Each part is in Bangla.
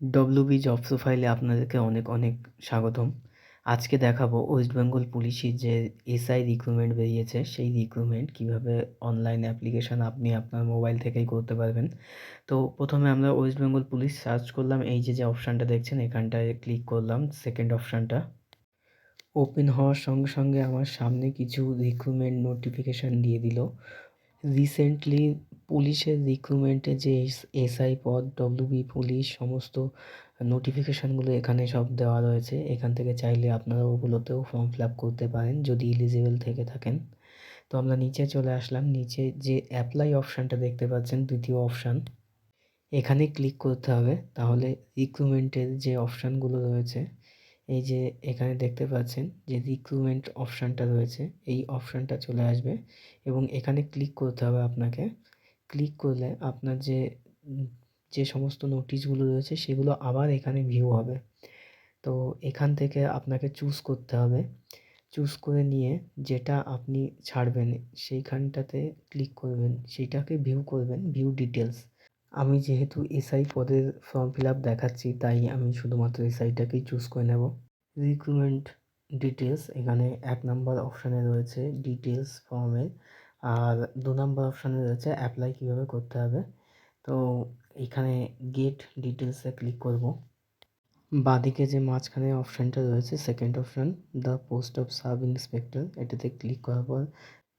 ডব্লিউবি জব প্রোফাইলে আপনাদেরকে অনেক অনেক স্বাগতম। আজকে দেখাবো ওয়েস্ট বেঙ্গল পুলিশের যে এসআই রিক্রুটমেন্ট বেরিয়েছে, সেই রিক্রুটমেন্ট কীভাবে অনলাইন অ্যাপ্লিকেশান আপনি আপনার মোবাইল থেকেই করতে পারবেন। তো প্রথমে আমরা ওয়েস্ট বেঙ্গল পুলিশ সার্চ করলাম, এই যে অপশানটা দেখছেন এখানটায় ক্লিক করলাম, সেকেন্ড অপশানটা ওপেন হওয়ার সঙ্গে সঙ্গে আমার সামনে কিছু রিক্রুটমেন্ট নোটিফিকেশান দিয়ে দিল। রিসেন্টলি পুলিশের রিক্রুটমেন্টে যে এসআই পদ, ডব্লিউবি পুলিশ সমস্ত নোটিফিকেশানগুলো এখানে সব দেওয়া রয়েছে। এখান থেকে চাইলে আপনারা ওগুলোতেও ফর্ম ফিল আপ করতে পারেন যদি এলিজিবল থেকে থাকেন। তো আমরা নিচে চলে আসলাম, নিচে যে অ্যাপ্লাই অপশানটা দেখতে পাচ্ছেন, দ্বিতীয় অপশান, এখানে ক্লিক করতে হবে। তাহলে রিক্রুটমেন্টের যে অপশানগুলো রয়েছে, এই যে এখানে দেখতে পাচ্ছেন যে রিক্রুটমেন্ট অপশানটা রয়েছে, এই অপশানটা চলে আসবে এবং এখানে ক্লিক করতে হবে আপনাকে। ক্লিক করলে আপনার যে সমস্ত নোটিশগুলো রয়েছে সেগুলো আবার এখানে ভিউ হবে। তো এখান থেকে আপনাকে চুজ করতে হবে। চুজ করে নিয়ে যেটা আপনি ছাড়বেন সেইখানটাতে ক্লিক করবেন, সেইটাকে ভিউ করবেন, ভিউ ডিটেলস। আমি যেহেতু এসআই পদের ফর্ম ফিল আপ দেখাচ্ছি, তাই আমি শুধুমাত্র এসআইটাকেই চুজ করে নেব। রিক্রুটমেন্ট ডিটেলস, এখানে 1 নম্বর অপশানে রয়েছে ডিটেলস ফর্মের, আর 2 নম্বর অপশানে রয়েছে অ্যাপ্লাই কীভাবে করতে হবে। তো এখানে গেট ডিটেলসে ক্লিক করব। বাঁদিকে যে মাঝখানে অপশানটা রয়েছে second option, the post of sub inspector, এটাতে ক্লিক করার পর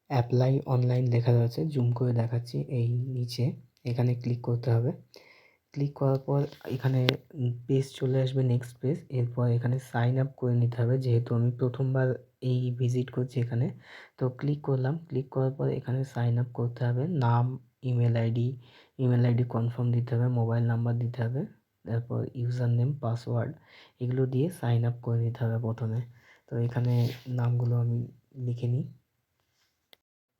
অ্যাপ্লাই অনলাইন লেখা রয়েছে, জুম করে দেখাচ্ছি, এই নিচে এখানে ক্লিক করতে হবে। ক্লিক করার পর এখানে পেজ চলে আসবে, নেক্সট পেজ। এরপর এখানে সাইন আপ করে নিতে হবে, যেহেতু আমি প্রথমবার এই ভিজিট করছি এখানে। তো ক্লিক করলাম, ক্লিক করার পর এখানে সাইন আপ করতে হবে, নাম, ইমেল আইডি কনফার্ম দিতে হবে, মোবাইল নাম্বার দিতে হবে, তারপর ইউজার নেম, পাসওয়ার্ড, এগুলো দিয়ে সাইন আপ করে নিতে হবে প্রথমে। তো এখানে নামগুলো আমি লিখে নিই।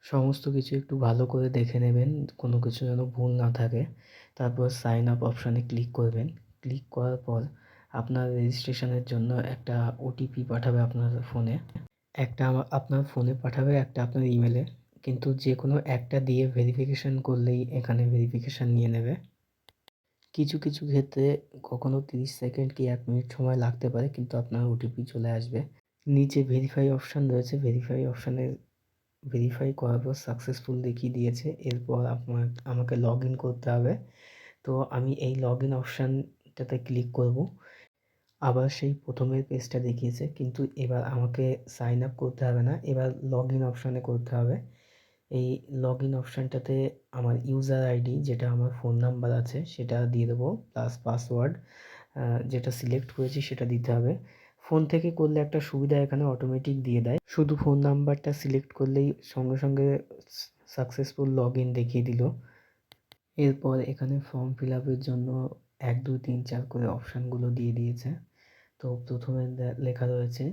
সমস্ত কিছু একটু ভালো করে দেখে নেবেন, কোনো কিছু যেন ভুল না থাকে। তারপর সাইন আপ অপশানে ক্লিক করবেন। ক্লিক করার পর আপনার রেজিস্ট্রেশনের জন্য একটা ওটিপি পাঠাবে আপনার ফোনে। একটা আপনার ফোনে পাঠাবে, একটা আপনার ইমেলে। কিন্তু যে কোনো একটা দিয়ে ভেরিফিকেশান করলেই এখানে ভেরিফিকেশান নিয়ে নেবে। কিছু কিছু ক্ষেত্রে কখনো 30 সেকেন্ড কি 1 মিনিট সময় লাগতে পারে, কিন্তু আপনার ওটিপি চলে আসবে। নিচে ভেরিফাই অপশান রয়েছে, ভেরিফাই অপশানে ভেরিফাই করার পর সাকসেসফুল দেখিয়ে দিয়েছে। এরপর আমাকে লগ ইন করতে হবে। তো আমি এই লগ ইন অপশানটাতে ক্লিক করব। আবার সেই প্রথমের পেজটা দেখিয়েছে, কিন্তু এবার আমাকে সাইন আপ করতে হবে না, এবার লগ ইন অপশানে করতে হবে। এই লগ ইন অপশানটাতে আমার ইউজার আইডি, যেটা আমার ফোন নাম্বার আছে, সেটা দিয়ে দেবো, প্লাস পাসওয়ার্ড যেটা সিলেক্ট করেছি সেটা দিতে হবে। ফোন থেকে করলে একটা সুবিধা এখানে অটোমেটিক দিয়ে দেয়, শুধু ফোন নাম্বারটা সিলেক্ট করলেই সঙ্গে সঙ্গে সাকসেসফুল লগ ইন দেখিয়ে দিল। এরপর এখানে ফর্ম ফিল আপের জন্য 1, 2, 3, 4 করে অপশানগুলো দিয়ে দিয়েছে। তো প্রথমে লেখা রয়েছে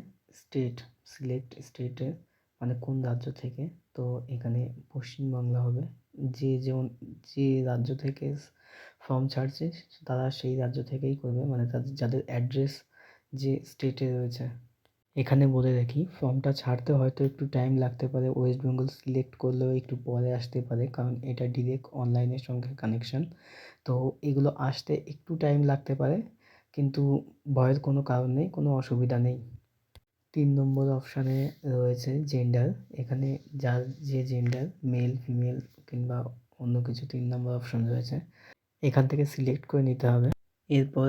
স্টেট, সিলেক্ট স্টেটে মানে কোন রাজ্য থেকে। তো এখানে পশ্চিমবাংলা হবে। যে রাজ্য থেকে ফর্ম ছাড়ছে তারা সেই রাজ্য থেকেই করবে, মানে যাদের অ্যাড্রেস যে স্টেটে রয়েছে। এখানে বলে রাখি, ফর্মটা ছাড়তে হয়তো একটু টাইম লাগতে পারে, ওয়েস্ট বেঙ্গল সিলেক্ট করলেও একটু পরে আসতে পারে, কারণ এটা ডিরেক্ট অনলাইনের সঙ্গে কানেকশান। তো এগুলো আসতে একটু টাইম লাগতে পারে, কিন্তু ভয়ের কোনো কারণ নেই, কোনো অসুবিধা নেই। 3 নম্বর অপশানে রয়েছে জেন্ডার, এখানে যার যে জেন্ডার, মেল, ফিমেল কিংবা অন্য কিছু 3 নম্বর অপশান রয়েছে, এখান থেকে সিলেক্ট করে নিতে হবে। এরপর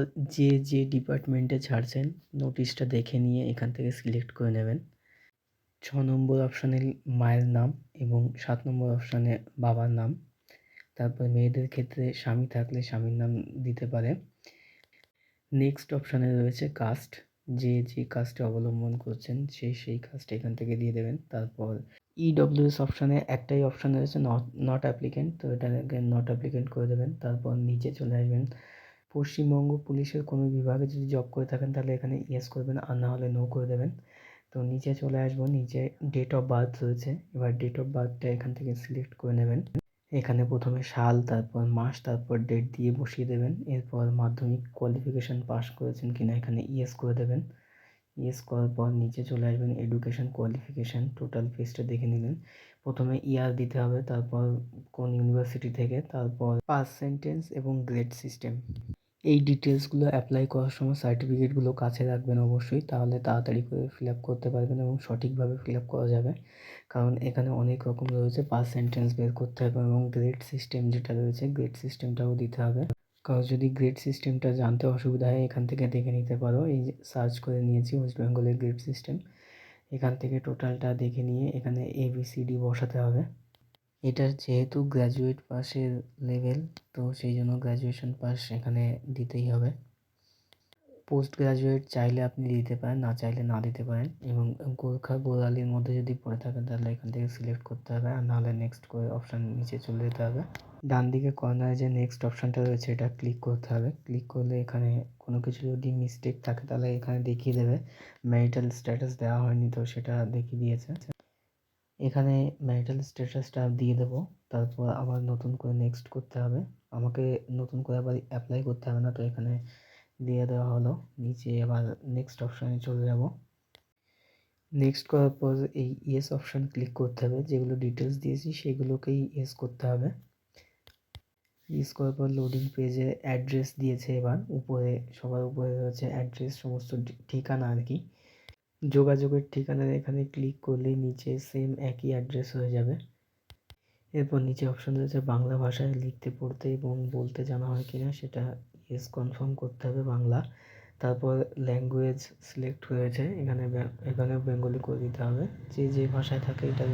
যে ডিপার্টমেন্টে ছাড়ছেন নোটিশটা দেখে নিয়ে এখান থেকে সিলেক্ট করে নেবেন। 6 নম্বর অপশানে মায়ের নাম এবং 7 নম্বর অপশানে বাবার নাম। তারপর মেয়েদের ক্ষেত্রে স্বামী থাকলে স্বামীর নাম দিতে পারে। নেক্সট অপশানে রয়েছে কাস্ট, যে কাস্টে অবলম্বন করছেন সেই কাস্ট এখান থেকে দিয়ে দেবেন। তারপর ইডব্লিউএস অপশানে একটাই অপশান রয়েছে, নট অ্যাপ্লিকেন্ট, তো এটাকে নট অ্যাপ্লিকেন্ট করে দেবেন। তারপর নিচে চলে আসবেন, পশ্চিমবঙ্গ পুলিশের কোনো বিভাগে যদি জব করে থাকেন তাহলে এখানে ইয়েস করবেন, আর না হলে নো করে দেবেন। তো নিচে চলে আসবো, নিচে ডেট অফ বার্থ রয়েছে, এবার ডেট অফ বার্থটা এখান থেকে সিলেক্ট করে নেবেন। এখানে প্রথমে সাল, তারপর মাস, তারপর ডেট দিয়ে বসিয়ে দেবেন। এরপর মাধ্যমিক কোয়ালিফিকেশান পাস করেছেন কিনা এখানে ইয়েস করে দেবেন। ইয়েস করার পর নিচে চলে আসবেন, এডুকেশান কোয়ালিফিকেশান টোটাল পেজটা দেখে নিলেন। প্রথমে ইয়ার দিতে হবে, তারপর কোন ইউনিভার্সিটি থেকে, তারপর পাস সেন্টেন্স এবং গ্রেড সিস্টেম। এই ডিটেলসগুলো অ্যাপ্লাই করার সময় সার্টিফিকেটগুলো কাছে রাখবেন অবশ্যই, তাহলে তাড়াতাড়ি করে ফিল আপ করতে পারবেন এবং সঠিকভাবে ফিল আপ করা যাবে। কারণ এখানে অনেক রকম রয়েছে, পার্সেন্টেজ বের করতে হবে এবং গ্রেড সিস্টেম যেটা রয়েছে গ্রেড সিস্টেমটাও দিতে হবে। কারণ যদি গ্রেড সিস্টেমটা জানতে অসুবিধা হয় এখান থেকে দেখে নিতে পারো, এই যে সার্চ করে নিয়েছি ওয়েস্ট বেঙ্গলের গ্রেড সিস্টেম, এখান থেকে টোটালটা দেখে নিয়ে এখানে ABCD বসাতে হবে। এটার যেহেতু গ্র্যাজুয়েট পাসের লেভেল, তো সেই জন্য গ্র্যাজুয়েশন পাস এখানে দিতেই হবে। পোস্ট গ্রাজুয়েট চাইলে আপনি দিতে পারেন, না চাইলে না দিতে পারেন। এবং গোর্খা গোরালির মধ্যে যদি পড়ে থাকেন তাহলে এখান থেকে সিলেক্ট করতে হবে, আর নাহলে নেক্সট করে অপশান নিচে চলে যেতে হবে। ডান দিকে কর্নারে যে নেক্সট অপশানটা রয়েছে এটা ক্লিক করতে হবে। ক্লিক করলে এখানে কোনো কিছু যদি মিস্টেক থাকে তাহলে এখানে দেখিয়ে দেবে। ম্যারিটাল স্ট্যাটাস দেওয়া হয়নি, তো সেটা দেখিয়ে দিয়েছে। এখানে ম্যারিটাল স্ট্যাটাসটা দিয়ে দেবো, তারপর আবার নতুন করে নেক্সট করতে হবে। আমাকে নতুন করে আবার অ্যাপ্লাই করতে হবে না, তো এখানে দিয়ে দেওয়া হলো। নিচে আবার নেক্সট অপশানে চলে যাব। নেক্সট করার পর এই ইয়েস অপশান ক্লিক করতে হবে, যেগুলো ডিটেলস দিয়েছি সেগুলোকেই ইয়েস করতে হবে। ইয়েস করার পর লোডিং পেজে অ্যাড্রেস দিয়েছে, এবার উপরে সবার উপরে রয়েছে অ্যাড্রেস, সমস্ত ঠিকানা আর কি। যোগাযোগের ঠিকানার এখানে ক্লিক করলেই নিচে সেম একই অ্যাড্রেস হয়ে যাবে। এরপর নিচে অপশান রয়েছে বাংলা ভাষায় লিখতে পড়তে এবং বলতে জানা হয় কিনা, সেটা ইয়েস কনফার্ম করতে হবে বাংলা। তারপর ল্যাঙ্গুয়েজ সিলেক্ট হয়েছে, এখানে বেঙ্গলি করে দিতে হবে। যে ভাষায় থাকে এটা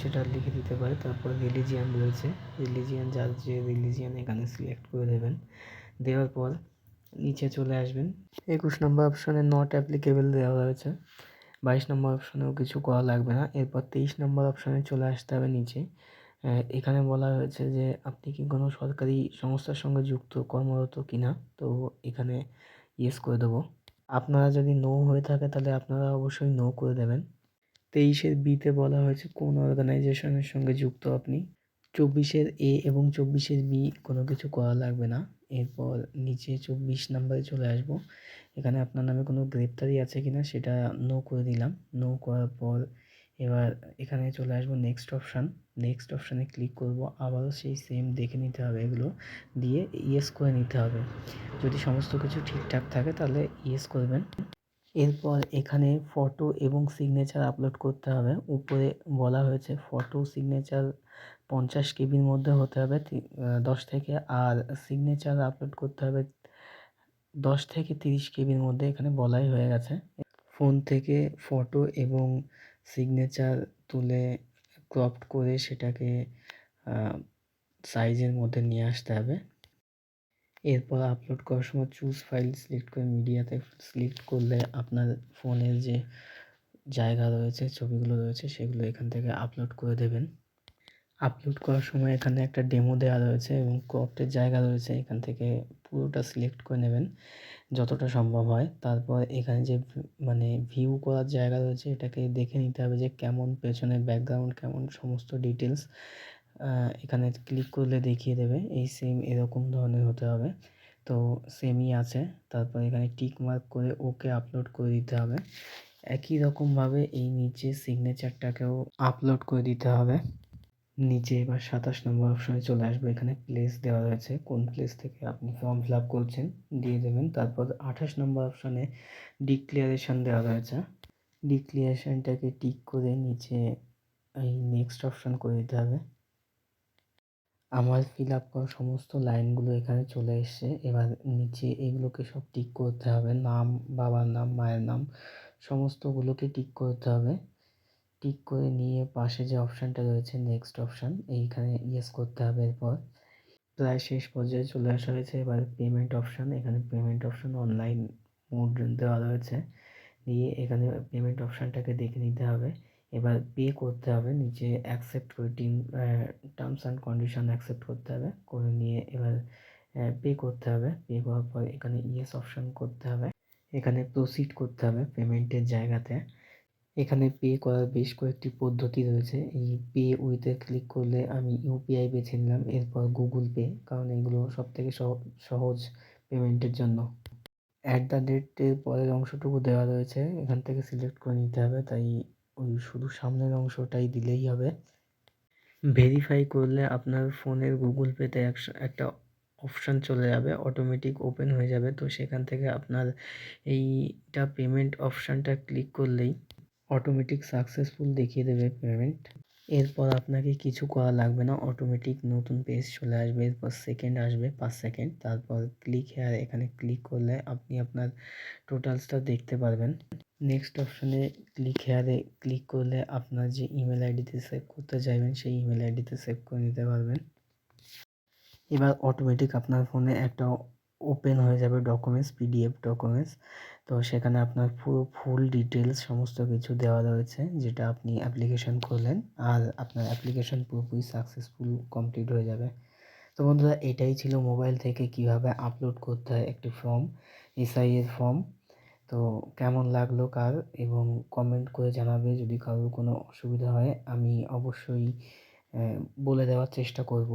সেটা লিখে দিতে পারে। তারপর রিলিজিয়ান রয়েছে, যার যে রিলিজিয়ান এখানে সিলেক্ট করে দেবেন। দেওয়ার পর নিচে চলে আসবেন। 21 নম্বর অপশানে নট অ্যাপ্লিকেবল দেওয়া হয়েছে। 22 নম্বর অপশানেও কিছু করা লাগবে না। এরপর 23 নম্বর অপশানে চলে আসতে হবে নিচে। এখানে বলা হয়েছে যে আপনি কি কোনো সরকারি সংস্থার সঙ্গে যুক্ত কর্মরত কিনা, তো এখানে ইয়েস করে দেবো। আপনারা যদি নো হয়ে থাকে তাহলে আপনারা অবশ্যই নো করে দেবেন। 23-এর বিতে বলা হয়েছে কোন অর্গানাইজেশনের সঙ্গে যুক্ত আপনি। 24-এর এ এবং 24-এর বি কোনো কিছু করা লাগবে না। এরপর নিচে 24 নম্বরে চলে আসব। এখানে আপনার নামে কোনো গ্রেপ্তারি আছে কিনা সেটা নো করে দিলাম। নো করার পর এবার এখানে চলে আসবো নেক্সট অপশান। নেক্সট অপশানে ক্লিক করব, আবারও সেই সেম দেখে নিতে হবে, এগুলো দিয়ে ইয়েস করে নিতে হবে। যদি সমস্ত কিছু ঠিকঠাক থাকে তাহলে ইয়েস করবেন। এরপর এখানে ফটো এবং সিগনেচার আপলোড করতে হবে। উপরে বলা হয়েছে ফটো সিগনেচার 50 কেবির মধ্যে হতে হবে 10 থেকে, আর সিগনেচার আপলোড করতে হবে 10 থেকে 30 কেবির মধ্যে, এখানে বলাই হয়ে গেছে। ফোন থেকে ফটো এবং সিগনেচার তুলে ক্রপড করে সেটাকে সাইজের মধ্যে নিয়ে আসতে হবে। এরপর আপলোড করার সময় চুজ ফাইল সিলেক্ট করে মিডিয়াতে সিলেক্ট করলে আপনার ফোনের যে জায়গা রয়েছে, ছবিগুলো রয়েছে, সেগুলো এখান থেকে আপলোড করে দেবেন। আপলোড করার সময় এখানে একটা ডেমো দেওয়া রয়েছে এবং ক্রপটের জায়গা রয়েছে, এখান থেকে পুরোটা সিলেক্ট করে নেবেন যতটা সম্ভব হয়। তারপর এখানে যে মানে ভিউ করার জায়গা রয়েছে এটাকে দেখে নিতে হবে যে কেমন পেছনের ব্যাকগ্রাউন্ড কেমন, সমস্ত ডিটেলস এখানে ক্লিক করলে দেখিয়ে দেবে। এই সেম এরকম ধরনের হতে হবে, তো সেমই আছে। তারপর এখানে টিক মার্ক করে ওকে আপলোড করে দিতে হবে। একই রকমভাবে এই নিচে সিগনেচারটাকেও আপলোড করে দিতে হবে। নিচে এবার 27 নম্বর অপশনে চলে আসবে, এখানে প্লেস দেওয়া রয়েছে, কোন প্লেস থেকে আপনি ফর্ম ফিল আপ করছেন দিয়ে দেবেন। তারপর 28 নম্বর অপশনে ডিক্লারেশন দেওয়া রয়েছে, ডিক্লারেশনটাকে টিক করে নিচে এই নেক্সট অপশন করে দিতে হবে। আমার ফিল আপ করা সমস্ত লাইনগুলো এখানে চলে এসছে। এবার নিচে এগুলোকে সব টিক করতে হবে, নাম, বাবার নাম, মায়ের নাম, সমস্তগুলোকে টিক করতে হবে। টিক করে নিয়ে পাশে যে অপশানটা রয়েছে নেক্সট অপশান, এইখানে ইয়েস করতে হবে। এরপর প্রায় শেষ পর্যায়ে চলে আসা হয়েছে। এবার পেমেন্ট অপশান, এখানে পেমেন্ট অপশান অনলাইন মোড দেওয়া রয়েছে, দিয়ে এখানে পেমেন্ট অপশানটাকে দেখে নিতে হবে। এবার পে করতে হবে, নিচে অ্যাকসেপ্ট করে টার্মস অ্যান্ড কন্ডিশন অ্যাকসেপ্ট করতে হবে, করে নিয়ে এবার পে করতে হবে। পে করার পর এখানে ইয়েস অপশান করতে হবে, এখানে প্রসিড করতে হবে পেমেন্টের জায়গাতে। এখানে পে করার বেশ কয়েকটি পদ্ধতি রয়েছে। এই পে উইথে ক্লিক করলে আমি ইউপিআই বেছে নিলাম, এরপর গুগল পে, কারণ এগুলো সবথেকে সহজ পেমেন্টের জন্য। @এর পরের অংশটুকু দেওয়া রয়েছে, এখান থেকে সিলেক্ট করে নিতে হবে, তাই ওই শুধু সামনের অংশটাই দিলেই হবে। ভেরিফাই করলে আপনার ফোনের গুগল পেতে একটা অপশান চলে যাবে, অটোমেটিক ওপেন হয়ে যাবে। তো সেখান থেকে আপনার এইটা পেমেন্ট অপশানটা ক্লিক করলেই অটোমেটিক সাকসেসফুল দেখিয়ে দেবে পেমেন্ট। এরপর আপনাকে কিছু করা লাগবে না, অটোমেটিক নতুন পেজ চলে আসবে। এরপর সেকেন্ড আসবে 5 সেকেন্ড, তারপর ক্লিক হেয়ার এখানে ক্লিক করলে আপনি আপনার টোটালসটা দেখতে পারবেন। নেক্সট অপশানে ক্লিক হেয়ারে ক্লিক করলে আপনার যে ইমেল আইডিতে সেভ করতে চাইবেন সেই ইমেল আইডিতে সেভ করে নিতে পারবেন। এবার অটোমেটিক আপনার ফোনে একটা ওপেন হয়ে যাবে ডকুমেন্টস, পিডিএফ ডকুমেন্টস। তো সেখানে আপনার পুরো ফুল ডিটেলস সমস্ত কিছু দেওয়া রয়েছে, যেটা আপনি অ্যাপ্লিকেশন করলেন, আর আপনার অ্যাপ্লিকেশন পুরোপুরি সাকসেসফুল কমপ্লিট হয়ে যাবে। তো বন্ধুরা, এটাই ছিল মোবাইল থেকে কিভাবে আপলোড করতে হয় একটি ফর্ম, এসআই এর ফর্ম। তো কেমন লাগলো কার, এবং কমেন্ট করে জানাবে। যদি কারোর কোনো অসুবিধা হয় আমি অবশ্যই বলে দেওয়ার চেষ্টা করব।